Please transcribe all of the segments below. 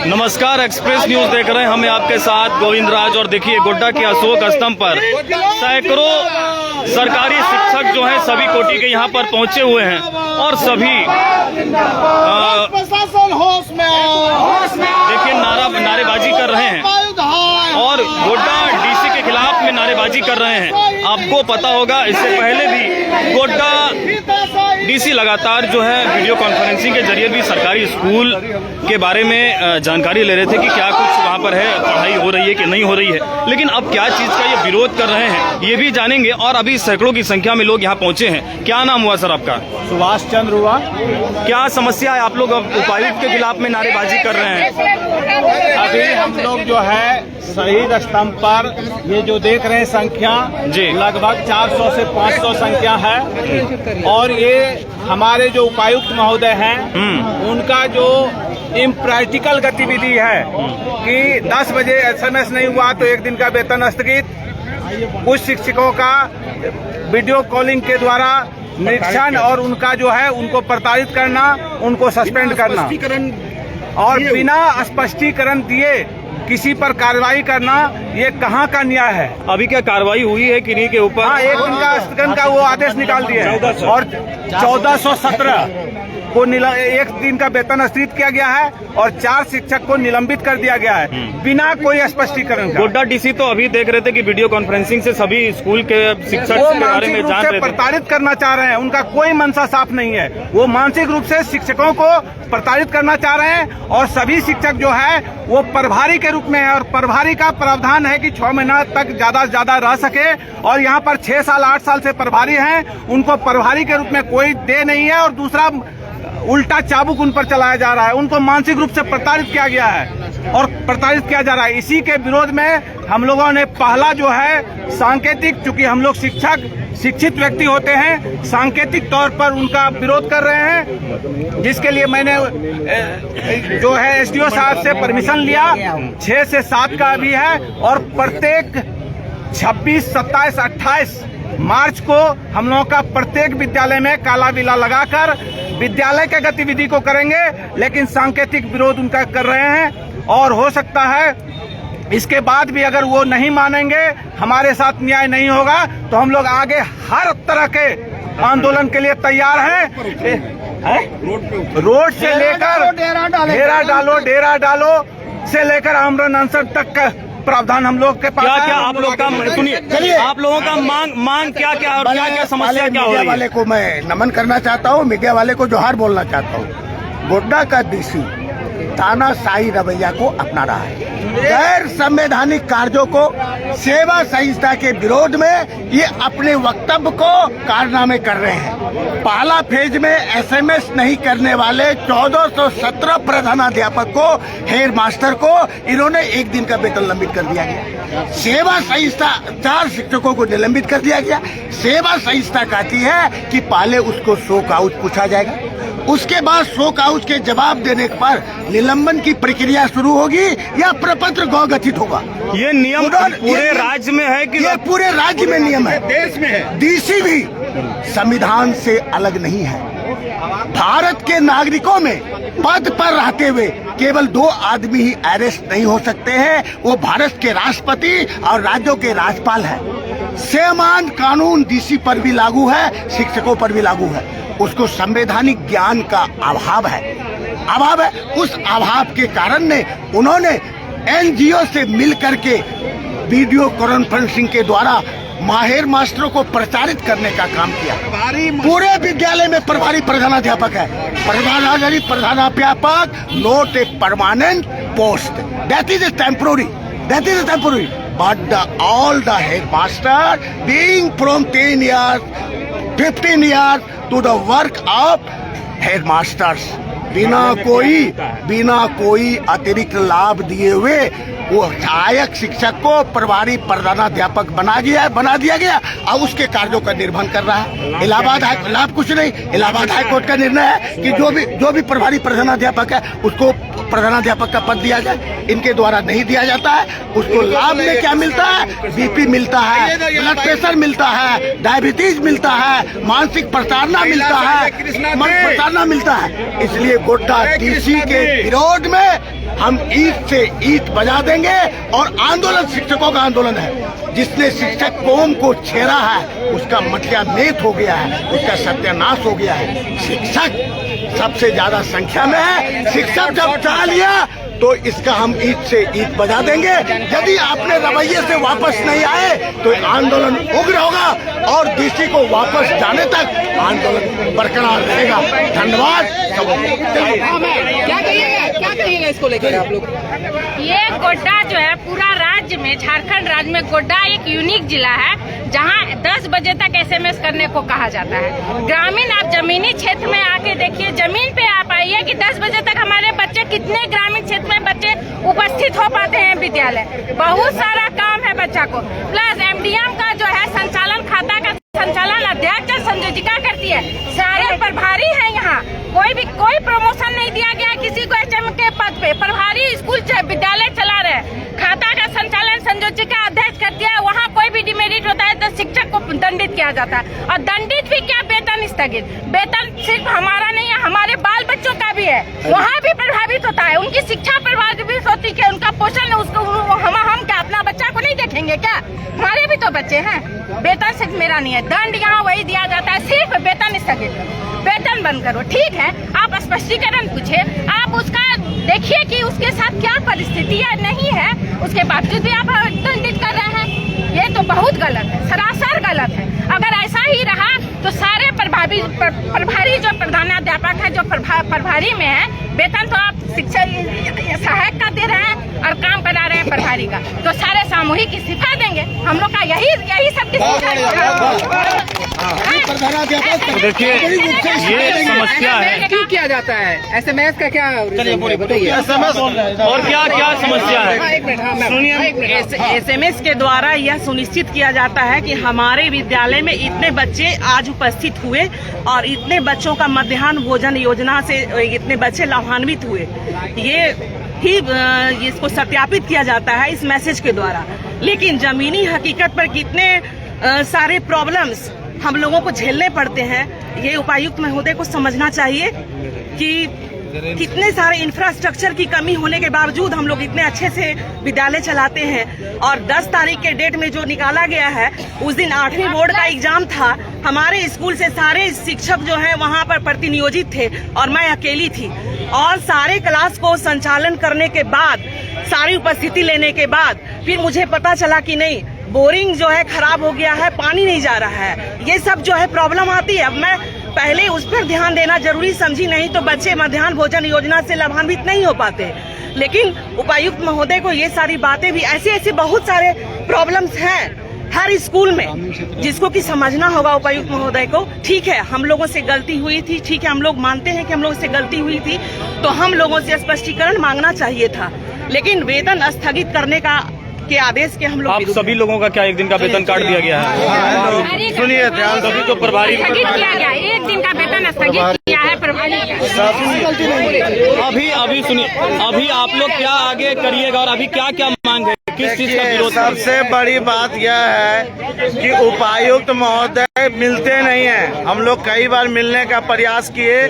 नमस्कार, express news देख रहे हैं हमें आपके साथ गोविंद राज। और देखिए गोड्डा के अशोक स्तंभ पर सैकड़ों सरकारी शिक्षक जो हैं सभी कोटि के यहाँ पर पहुंचे हुए हैं और सभी देखिए नारेबाजी कर रहे हैं और गोड्डा डीसी के खिलाफ में नारेबाजी कर रहे हैं। आपको पता होगा इससे पहले भी गोड्डा डीसी लगातार जो है वीडियो कॉन्फ्रेंसिंग के जरिए भी सरकारी स्कूल के बारे में जानकारी ले रहे थे कि क्या कुछ वहाँ पर है, पढ़ाई हो रही है कि नहीं हो रही है। लेकिन अब क्या चीज का ये विरोध कर रहे हैं ये भी जानेंगे। और अभी सैकड़ों की संख्या में लोग यहाँ पहुंचे हैं। क्या नाम हुआ सर आपका? सुभाष चंद्र हुआ। क्या समस्या है? आप लोग अब उपायुक्त के खिलाफ में नारेबाजी कर रहे हैं। अभी हम लोग जो है शहीद स्तंभ पर ये जो देख रहे हैं संख्या जी लगभग 400 से 500 संख्या है। और ये हमारे जो उपायुक्त महोदय हैं उनका जो इम्प्रैक्टिकल गतिविधि है कि 10 बजे SMS नहीं हुआ तो एक दिन का वेतन स्थगित, कुछ शिक्षकों का वीडियो कॉलिंग के द्वारा निरीक्षण और उनका जो है उनको प्रताड़ित करना, उनको सस्पेंड करना और बिना स्पष्टीकरण दिए किसी पर कार्रवाई करना, ये कहाँ का न्याय है? अभी क्या कार्रवाई हुई है किन्हीं के ऊपर? हाँ, एक दिन का स्थगन का वो आदेश निकाल दिए और 1417 को एक दिन का वेतन स्थगित किया गया है और 4 शिक्षक को निलंबित कर दिया गया है बिना कोई स्पष्टीकरण का। गोड्डा डीसी तो अभी देख रहे थे कि वीडियो कॉन्फ्रेंसिंग से सभी स्कूल के शिक्षक के बारे में जान रहे थे। प्रताड़ित करना चाह रहे हैं, उनका कोई मंशा साफ नहीं है। वो मानसिक रूप से शिक्षकों को प्रताड़ित करना चाह रहे हैं और सभी शिक्षक जो है वो प्रभारी के रूप में है और प्रभारी का प्रावधान है कि 6 महीना तक ज्यादा से ज्यादा रह सके। और यहाँ पर 6 साल 8 साल से प्रभारी हैं, उनको प्रभारी के रूप में कोई दे नहीं है और दूसरा उल्टा चाबुक उन पर चलाया जा रहा है। उनको मानसिक रूप से प्रताड़ित किया गया है और प्रताड़ित किया जा रहा है। इसी के विरोध में हम लोगों ने पहला जो है सांकेतिक, चूंकि हम लोग शिक्षित व्यक्ति होते हैं, सांकेतिक तौर पर उनका विरोध कर रहे हैं, जिसके लिए मैंने जो है SDO साहब से परमिशन लिया। 6 से 7 का भी है और प्रत्येक 26, 27, 28 मार्च को हम लोगों का प्रत्येक विद्यालय में काला बिल्ला लगाकर विद्यालय के गतिविधि को करेंगे। लेकिन सांकेतिक विरोध उनका कर रहे हैं और हो सकता है इसके बाद भी अगर वो नहीं मानेंगे, हमारे साथ न्याय नहीं होगा तो हम लोग आगे हर तरह के आंदोलन के लिए तैयार हैं। रोड से लेकर डेरा डालो से लेकर आमरण अनशन तक का प्रावधान हम लोग के पास। क्या आप लोग का सुनिए, आप लोगों का मांग क्या और क्या समस्या क्या हो रही है? मीडिया वाले को मैं नमन करना चाहता हूँ, मीडिया वाले को जोहार बोलना चाहता हूँ। गोड्डा का डीसी तानाशाही रवैया को अपना रहा है। गैर संवैधानिक कार्यों को सेवा संहिता के विरोध में ये अपने वक्तव्य को कारनामे कर रहे हैं। पहला फेज में SMS नहीं करने वाले 1417 प्रधानाध्यापक को, हेड मास्टर को इन्होंने एक दिन का वेतन लंबित कर दिया गया। सेवा संहिता 4 शिक्षकों को निलंबित कर दिया गया। सेवा संहिता कहती है कि पहले उसको शोक आउट पूछा जाएगा, उसके बाद शोक आउट के जवाब देने पर निलंबन की प्रक्रिया शुरू होगी या प्रपत्र गौ गठित होगा। ये नियम पूरे राज्य में है कि? ये पूरे राज्य में नियम है, देश में है। डीसी भी संविधान से अलग नहीं है। भारत के नागरिकों में पद पर रहते हुए केवल 2 आदमी ही अरेस्ट नहीं हो सकते हैं, वो भारत के राष्ट्रपति और राज्यों के राज्यपाल हैं। समान कानून डीसी पर भी लागू है, शिक्षकों पर भी लागू है। उसको संवैधानिक ज्ञान का अभाव है। उस अभाव के कारण ने उन्होंने NGO से मिल करके वीडियो कॉन्फ्रेंसिंग के द्वारा माहिर मास्टरों को प्रचारित करने का काम किया। पूरे विद्यालय में प्रभारी प्रधानाध्यापक है। प्रभारी प्रधानाध्यापक not a permanent post, that is a temporary, but all the headmaster being from 10 years, 15 years to the work of headmasters, बिना कोई अतिरिक्त लाभ दिए हुए वो सहायक शिक्षक को प्रभारी प्रधानाध्यापक बना दिया गया और उसके कार्यों का निर्वहन कर रहा है। इलाहाबाद हाई कुछ नहीं, इलाहाबाद हाईकोर्ट का निर्णय है कि जो भी प्रभारी प्रधानाध्यापक है उसको प्रधानाध्यापक का पद दिया जाए, इनके द्वारा नहीं दिया जाता है। उसको लाभ में क्या मिलता है? बीपी मिलता है, ब्लड प्रेशर मिलता है, डायबिटीज मिलता है, मानसिक प्रताड़ना मिलता है, मन प्रताड़ना मिलता है। इसलिए गोड्डा डीसी के विरोध में हम ईंट से ईंट बजा देंगे और आंदोलन शिक्षकों का आंदोलन है। जिसने शिक्षक कौम को छेड़ा है उसका मटिया मेट हो गया है, उसका सत्यानाश हो गया है। शिक्षक सबसे ज्यादा संख्या में है। शिक्षक जब चाह लिया तो इसका हम ईंट से ईंट बजा देंगे। यदि आपने रवैये से वापस नहीं आए तो आंदोलन उग्र होगा और डीसी को वापस जाने तक आंदोलन बरकरार रहेगा। धन्यवाद। क्या कहिएगा इसको लेकर आप लोग? ये गोड्डा जो है पूरा राज्य में, झारखंड राज्य में गोड्डा एक यूनिक जिला है जहां 10 बजे तक एसएमएस करने को कहा जाता है। ग्रामीण आप जमीनी क्षेत्र में आके देखिए, जमीन पे आप आइए कि 10 बजे तक हमारे बच्चे, कितने ग्रामीण क्षेत्र में बच्चे उपस्थित हो पाते हैं विद्यालय। बहुत सारा काम है बच्चा को। प्लस एमडीएम का जो है संचालन, खाता का संचालन अध्यक्ष संयोजिका करती है। सारे प्रभारी है यहाँ, कोई प्रमोशन नहीं दिया गया किसी को एचएम के पद पे। प्रभारी स्कूल विद्यालय चला रहे हैं, खाता का संचालन संयोजिका अध्यक्ष करती है। वहाँ कोई भी डिमेरिट होता है तो शिक्षक को दंडित किया जाता है। और दंडित भी क्या, वेतन स्थगित। वेतन सिर्फ हमारा नहीं है, हमारे बाल बच्चों का भी है, वहाँ भी प्रभावित होता है। उनकी शिक्षा प्रभावित होती है, उनका पोषण, उसको हम क्या अपना बच्चा को नहीं देखेंगे क्या? हमारे भी तो बच्चे हैं। वेतन सिर्फ मेरा नहीं है, दंड यहाँ वही दिया जाता है, सिर्फ वेतन स्थगित। वेतन बंद करो, ठीक है, आप स्पष्टीकरण पूछे, आप उसका देखिए कि उसके साथ क्या परिस्थिति है, नहीं है, उसके बावजूद भी आप दंडित कर रहे हैं। ये तो बहुत गलत है, सरासर गलत है। अगर ऐसा ही रहा तो सारे प्रभारी जो प्रधानाध्यापक है, जो प्रभारी में है, वेतन तो आप शिक्षा सहायक का दे रहे हैं और काम करा रहे हैं प्रभारी का, तो सारे सामूहिक इस्तीफा देंगे। हम लोग का यही सब देखिए ये समस्या है। क्यों किया जाता है एसएमएस का? क्या बताइए और क्या समस्या है? सुनिए, एसएमएस के द्वारा यह सुनिश्चित किया जाता है कि हमारे विद्यालय में इतने बच्चे आज उपस्थित हुए और इतने बच्चों का मध्याह्न भोजन योजना से इतने बच्चे लाभान्वित हुए। ये ही इसको सत्यापित किया जाता है इस मैसेज के द्वारा। लेकिन जमीनी हकीकत पर कितने सारे प्रॉब्लम्स हम लोगों को झेलने पड़ते हैं, ये उपायुक्त महोदय को समझना चाहिए कि कितने सारे इंफ्रास्ट्रक्चर की कमी होने के बावजूद हम लोग इतने अच्छे से विद्यालय चलाते हैं। और 10 तारीख के डेट में जो निकाला गया है, उस दिन 8वीं बोर्ड का एग्जाम था। हमारे स्कूल से सारे शिक्षक जो है वहाँ पर प्रतिनियोजित थे और मैं अकेली थी। और सारे क्लास को संचालन करने के बाद, सारी उपस्थिति लेने के बाद फिर मुझे पता चला कि नहीं, बोरिंग जो है खराब हो गया है, पानी नहीं जा रहा है। ये सब जो है प्रॉब्लम आती है। अब मैं पहले उस पर ध्यान देना जरूरी समझी, नहीं तो बच्चे मध्याह्न भोजन योजना से लाभान्वित नहीं हो पाते। लेकिन उपायुक्त महोदय को ये सारी बातें भी, ऐसे बहुत सारे प्रॉब्लम्स हैं हर स्कूल में, जिसको कि समझना होगा उपायुक्त महोदय को। ठीक है, हम लोगों से गलती हुई थी, ठीक है, हम लोग मानते हैं कि हम लोगों से गलती हुई थी, तो हम लोगों से स्पष्टीकरण मांगना चाहिए था। लेकिन वेतन स्थगित करने के आदेश के हम लोग, आप सभी लोगों का क्या एक दिन का वेतन काट दिया गया है? सुनिए ध्यान, सभी तो प्रभारी स्थगित किया गया, एक दिन का वेतन स्थगित किया है प्रभारी का। अभी सुनिए, अभी आप लोग क्या आगे करिएगा और अभी क्या मांग है, किस चीज का विरोध? सबसे बड़ी बात यह है कि उपायुक्त महोदय मिलते नहीं हैं। हम लोग कई बार मिलने का प्रयास किए,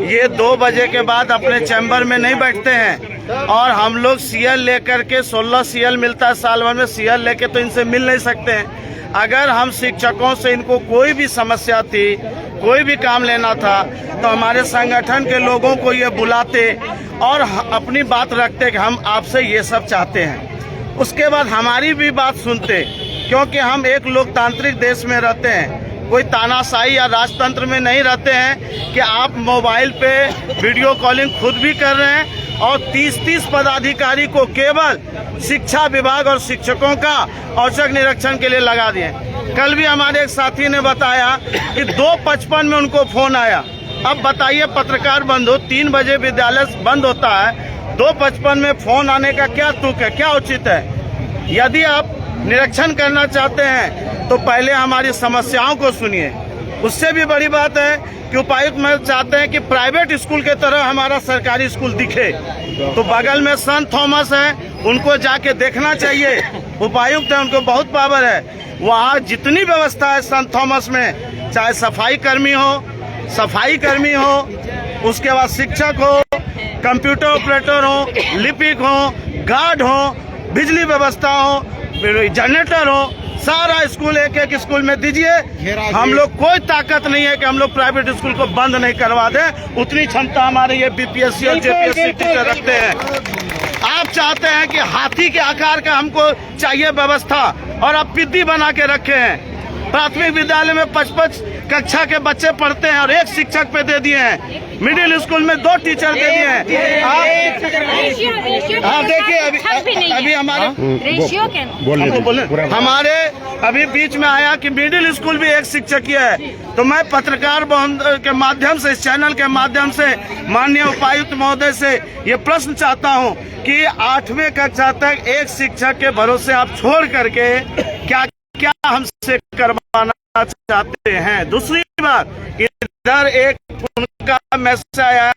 ये 2 बजे के बाद अपने चैम्बर में नहीं बैठते हैं। और हम लोग सीएल लेकर के 16 सीएल मिलता है साल भर में, सीएल लेके तो इनसे मिल नहीं सकते हैं। अगर हम शिक्षकों से इनको कोई भी समस्या थी, कोई भी काम लेना था, तो हमारे संगठन के लोगों को ये बुलाते और अपनी बात रखते कि हम आपसे ये सब चाहते हैं। उसके बाद हमारी भी बात सुनते, क्योंकि हम एक लोकतांत्रिक देश में रहते हैं, कोई तानाशाही या राजतंत्र में नहीं रहते हैं कि आप मोबाइल पे वीडियो कॉलिंग खुद भी कर रहे हैं और 30 पदाधिकारी को केवल शिक्षा विभाग और शिक्षकों का औचक निरीक्षण के लिए लगा दिए। कल भी हमारे एक साथी ने बताया कि 2:55 में उनको फोन आया। अब बताइए, पत्रकार बंधु, 3 बजे विद्यालय बंद होता है, 2:55 में फोन आने का क्या तुक है, क्या उचित है? यदि आप निरीक्षण करना चाहते हैं तो पहले हमारी समस्याओं को सुनिए। उससे भी बड़ी बात है कि उपायुक्त महल चाहते हैं कि प्राइवेट स्कूल के तरह हमारा सरकारी स्कूल दिखे। तो बगल में संत थॉमस है, उनको जाके देखना चाहिए। उपायुक्त है, उनको बहुत पावर है। वहाँ जितनी व्यवस्था है संत थॉमस में, चाहे सफाई कर्मी हो, उसके बाद शिक्षक हो, कंप्यूटर ऑपरेटर हो, लिपिक हो, गार्ड हो, बिजली व्यवस्था हो, जनरेटर हो, सारा स्कूल एक एक स्कूल में दीजिए। हम लोग कोई ताकत नहीं है कि हम लोग प्राइवेट स्कूल को बंद नहीं करवा दें। उतनी क्षमता हमारे ये बीपीएससी और जेपीएससी टीचर रखते हैं। आप चाहते हैं कि हाथी के आकार का हमको चाहिए व्यवस्था, और आप पिद्दी बना के रखे हैं। प्राथमिक विद्यालय में 5-5 कक्षा के बच्चे पढ़ते हैं और एक शिक्षक पे दे दिए हैं। मिडिल स्कूल में 2 टीचर दे दिए हैं। आप देखिए अभी हमारे हमारे अभी बीच में आया कि मिडिल स्कूल भी एक शिक्षक ही है। तो मैं पत्रकार के माध्यम से, इस चैनल के माध्यम से माननीय उपायुक्त महोदय से ये प्रश्न चाहता हूँ कि 8वीं कक्षा तक एक शिक्षक के भरोसे आप छोड़ करके क्या हमसे करवाना चाहते हैं। दूसरी बात, इधर एक उनका मैसेज आया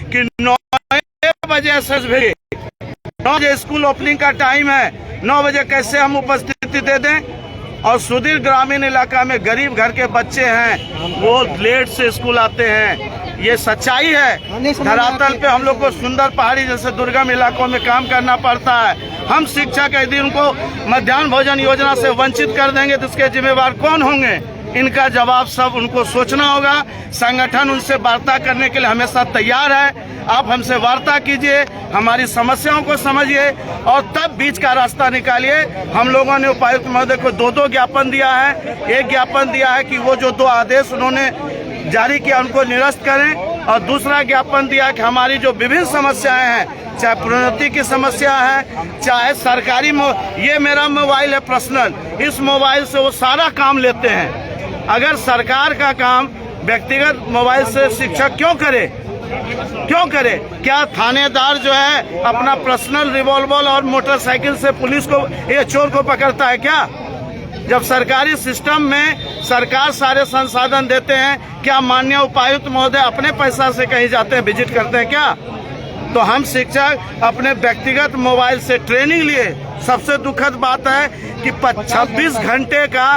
कि 9 बजे एसएस भेजे, 9 बजे स्कूल ओपनिंग का टाइम है, 9 बजे कैसे हम उपस्थिति दे दें। और सुदूर ग्रामीण इलाका में गरीब घर के बच्चे हैं, वो लेट से स्कूल आते हैं। ये सच्चाई है। धरातल पे हम लोग को सुंदर पहाड़ी जैसे दुर्गम इलाकों में काम करना पड़ता है। हम शिक्षा के यदि उनको मध्याह्न भोजन योजना से वंचित कर देंगे तो इसके जिम्मेवार कौन होंगे? इनका जवाब सब उनको सोचना होगा। संगठन उनसे वार्ता करने के लिए हमेशा तैयार है। आप हमसे वार्ता कीजिए, हमारी समस्याओं को समझिए और तब बीच का रास्ता निकालिए। हम लोगों ने उपायुक्त महोदय को 2 ज्ञापन दिया है। एक ज्ञापन दिया है कि वो जो 2 आदेश उन्होंने जारी किया उनको निरस्त करें, और दूसरा ज्ञापन दिया कि हमारी जो विभिन्न समस्याएं हैं, चाहे प्रोन्नति की समस्या है, चाहे सरकारी ये मेरा मोबाइल है पर्सनल, इस मोबाइल से वो सारा काम लेते हैं। अगर सरकार का काम व्यक्तिगत मोबाइल से शिक्षक क्यों करे? क्या थानेदार जो है अपना पर्सनल रिवॉल्वर और मोटरसाइकिल से पुलिस को, ये चोर को पकड़ता है क्या? जब सरकारी सिस्टम में सरकार सारे संसाधन देते हैं, क्या माननीय उपायुक्त महोदय अपने पैसा से कहीं जाते हैं, विजिट करते हैं क्या? तो हम शिक्षक अपने व्यक्तिगत मोबाइल से ट्रेनिंग लिए। सबसे दुखद बात है कि 26 घंटे का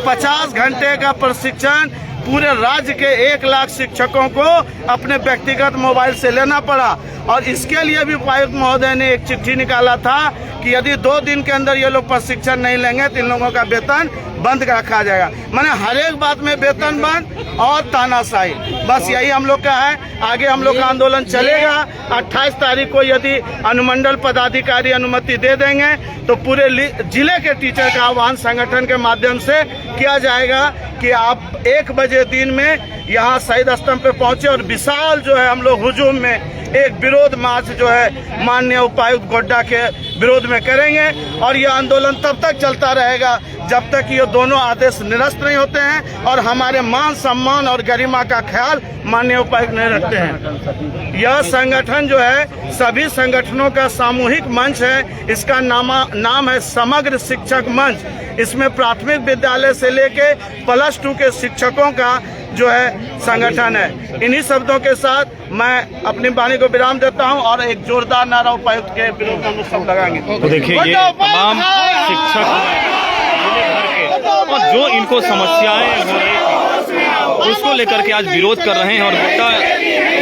50 घंटे का प्रशिक्षण पूरे राज्य के 1 लाख शिक्षकों को अपने व्यक्तिगत मोबाइल से लेना पड़ा। और इसके लिए भी उपायुक्त महोदय ने एक चिट्ठी निकाला था कि यदि 2 दिन के अंदर ये लोग प्रशिक्षण नहीं लेंगे तो इन लोगों का वेतन बंद रखा जाएगा। माने हर एक बात में वेतन बंद और तानाशाही, बस यही हम लोग का है। आगे हम लोग का आंदोलन चलेगा। 28 तारीख को यदि अनुमंडल पदाधिकारी अनुमति दे देंगे तो पूरे जिले के टीचर का आह्वान संगठन के माध्यम से किया जाएगा कि आप 1 बजे दिन में यहाँ शहीद स्तंभ पे पहुंचे और विशाल जो है हम लोग हुजूम में एक विरोध मार्च जो है माननीय उपायुक्त गोड्डा के विरोध में करेंगे। और यह आंदोलन तब तक चलता रहेगा जब तक ये दोनों आदेश निरस्त नहीं होते हैं और हमारे मान सम्मान और गरिमा का ख्याल माननीय उपायुक्त नहीं रखते हैं। यह संगठन जो है सभी संगठनों का सामूहिक मंच है। इसका नाम है समग्र शिक्षक मंच। इसमें प्राथमिक विद्यालय से लेके +2 के शिक्षकों का जो है संगठन है। इन्हीं शब्दों के साथ मैं अपनी वाणी को विराम देता हूं और एक जोरदार नारा उपायुक्त के विरोध में हम लोग सब लगाएंगे। तो देखिए ये तमाम शिक्षक और जो इनको समस्याएं हो रही थी उसको लेकर के आज विरोध कर रहे हैं और गोड्डा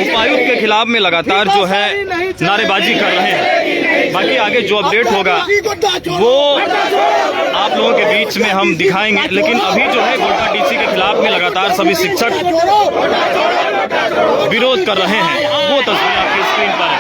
उपायुक्त के खिलाफ में लगातार जो है नारेबाजी कर रहे हैं। बाकी आगे जो अपडेट होगा वो आप लोगों के बीच में हम दिखाएंगे। लेकिन अभी जो है गोड्डा डीसी के खिलाफ में लगातार सभी शिक्षक विरोध कर रहे हैं, वो तस्वीर आपकी स्क्रीन पर है।